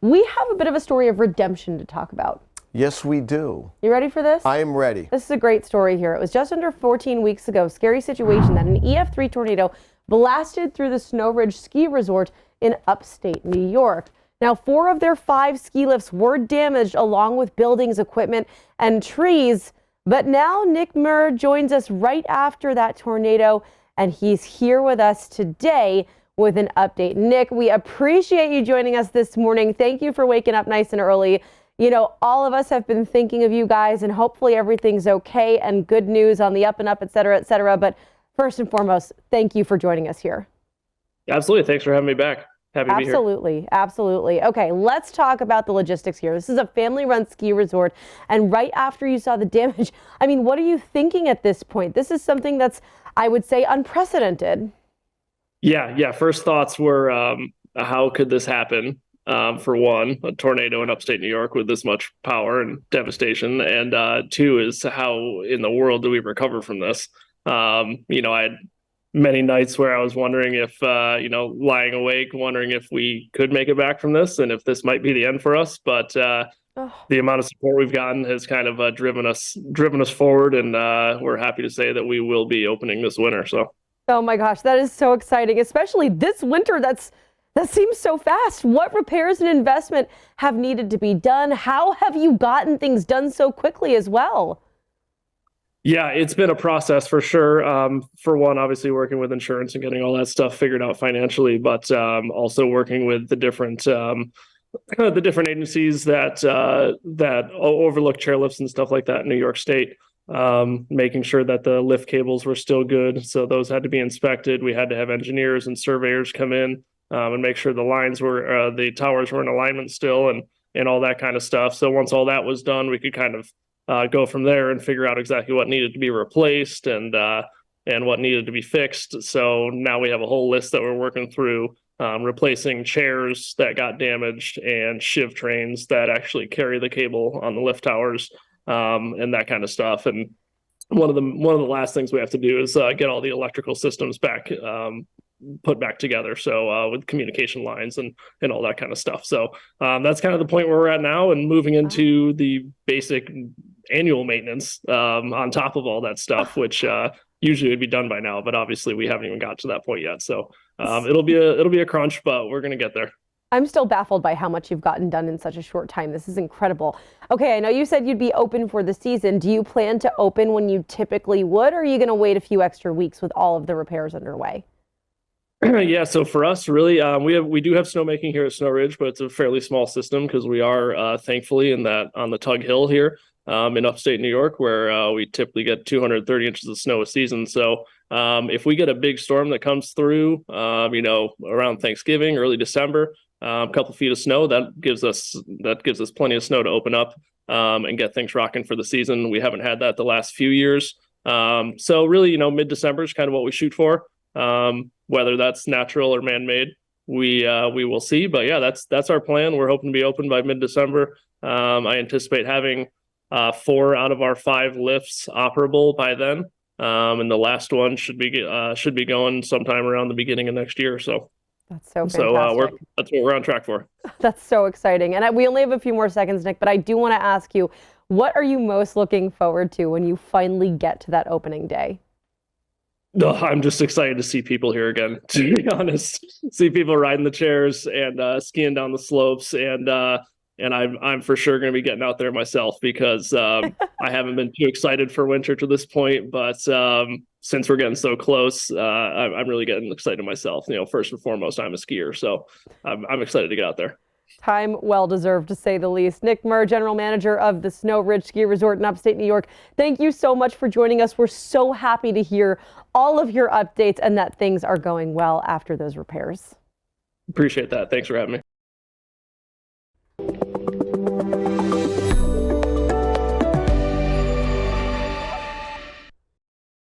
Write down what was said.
We have a bit of a story of redemption to talk about. Yes, we do. You ready for this? I am ready. This is a great story here. It was just under 14 weeks ago. Scary situation that an EF3 tornado blasted through the Snow Ridge ski resort in upstate New York. Now, 4 of their 5 ski lifts were damaged, along with buildings, equipment, and trees. But now Nick Murr joins us right after that tornado, and he's here with us today with an update. Nick, we appreciate you joining us this morning. Thank you for waking up nice and early. You know, all of us have been thinking of you guys, and hopefully everything's okay and good news on the up and up, et cetera, et cetera. But first and foremost, thank you for joining us here. Absolutely. Thanks for having me back. Happy to be here. Absolutely. Okay, let's talk about the logistics here. This is a family-run ski resort, and right after you saw the damage, I mean, what are you thinking at this point? This is something that's, I would say, unprecedented. Yeah. First thoughts were, how could this happen? For one, a tornado in upstate New York with this much power and devastation. And 2 is how in the world do we recover from this? I had many nights where I was wondering if, lying awake, wondering if we could make it back from this and if this might be the end for us. But the amount of support we've gotten has kind of driven us forward. And we're happy to say that we will be opening this winter. So. Oh my gosh, that is so exciting, especially this winter. That seems so fast. What repairs and investment have needed to be done? How have you gotten things done so quickly as well? Yeah, it's been a process for sure. For one, obviously working with insurance and getting all that stuff figured out financially, but also working with the different agencies that overlook chairlifts and stuff like that in New York State. Making sure that the lift cables were still good. So those had to be inspected. We had to have engineers and surveyors come in and make sure the towers were in alignment still and all that kind of stuff. So once all that was done, we could kind of go from there and figure out exactly what needed to be replaced and what needed to be fixed. So now we have a whole list that we're working through, replacing chairs that got damaged and shiv trains that actually carry the cable on the lift towers. And that kind of stuff. And one of the last things we have to do is get all the electrical systems back, put back together. So with communication lines and all that kind of stuff. So that's kind of the point where we're at now, and moving into the basic annual maintenance on top of all that stuff, which usually would be done by now, but obviously we haven't even got to that point yet. So it'll be a crunch, but we're going to get there. I'm still baffled by how much you've gotten done in such a short time. This is incredible. Okay, I know you said you'd be open for the season. Do you plan to open when you typically would, or are you going to wait a few extra weeks with all of the repairs underway? Yeah, so for us, really, we do have snowmaking here at Snow Ridge, but it's a fairly small system because we are thankfully on the Tug Hill here in upstate New York, where we typically get 230 inches of snow a season. So if we get a big storm that comes through, around Thanksgiving, early December, a couple feet of snow, that gives us plenty of snow to open up and get things rocking for the season. We haven't had that the last few years. So really, mid-December is kind of what we shoot for. Whether that's natural or man-made, we will see. But yeah, that's our plan. We're hoping to be open by mid-December. I anticipate having 4 out of our 5 lifts operable by then. And the last one should be going sometime around the beginning of next year. So. That's so fantastic. That's what we're on track for. That's so exciting. And we only have a few more seconds, Nick, but I do want to ask you, what are you most looking forward to when you finally get to that opening day? No, I'm just excited to see people here again, to be honest. See people riding the chairs and skiing down the slopes. And I'm for sure going to be getting out there myself because I haven't been too excited for winter to this point. But since we're getting so close, I'm really getting excited myself. First and foremost, I'm a skier, so I'm excited to get out there. Time well deserved, to say the least. Nick Murr, General Manager of the Snow Ridge Ski Resort in upstate New York. Thank you so much for joining us. We're so happy to hear all of your updates and that things are going well after those repairs. Appreciate that. Thanks for having me.